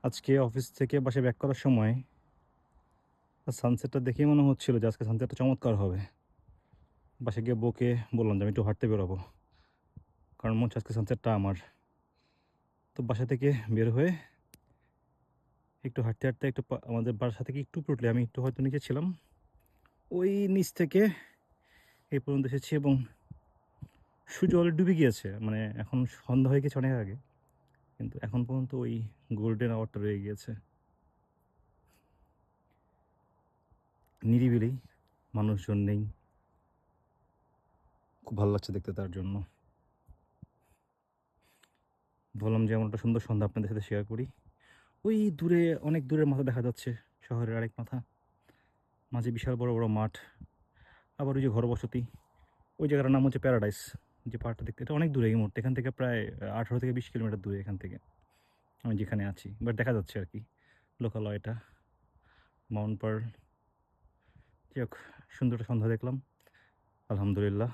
আজকে অফিস থেকে বাসায় ব্যাক করার সময় সানসেটটা দেখেই মনে হচ্ছিল যে আজকে সানসেটটা চমৎকার হবে। বাসায় গিয়ে বউকে বললাম যে আমি একটু হাঁটতে বেরোবো। কারণ মনে হচ্ছে আজকে সানসেটটা আমার। তো বাসা থেকে বের হয়ে একটু হাঁটতে, হাঁটতে একটু আমাদের বাসা থেকে একটু উপরে উঠলে আমি একটু হয়তো নিচে ছিলাম। ওই নিচ থেকে এই পর্যন্ত এসেছি এবং সূর্য অলরেডি ডুবে গিয়েছে। মানে এখন সন্ধ্যা হয়ে গেছে অনেক আগে। কিন্তু এখন পর্যন্ত ওই গোল্ডেন আওয়ারটা রয়ে গিয়েছে। নিরিবিলি, মানুষজন নেই। খুব ভালো লাগছে দেখতে তার জন্য। ভাবলাম যে এমন একটা সুন্দর সন্ধ্যা আপনাদের সাথে শেয়ার করি। ওই দূরে অনেক দূরের মাথা দেখা যাচ্ছে, শহরের আরেক মাথা। মাঝে বিশাল বড়, বড় মাঠ। আবার ওই যে ঘরবসতি। ওই জায়গাটার নাম হচ্ছে প্যারাডাইস। যে পাহাড়টা দেখতে এটা অনেক দূরে এই মুহূর্তে। এখান থেকে প্রায় ১৮ থেকে ২০ কিলোমিটার দূরে এখান থেকে। আমি যেখানে আছি। বাট দেখা যাচ্ছে আরকি। লোকালয়টা, মাউন্ট পার্ল। যাই হোক সুন্দর একটা সন্ধ্যা দেখলাম। আলহামদুলিল্লাহ।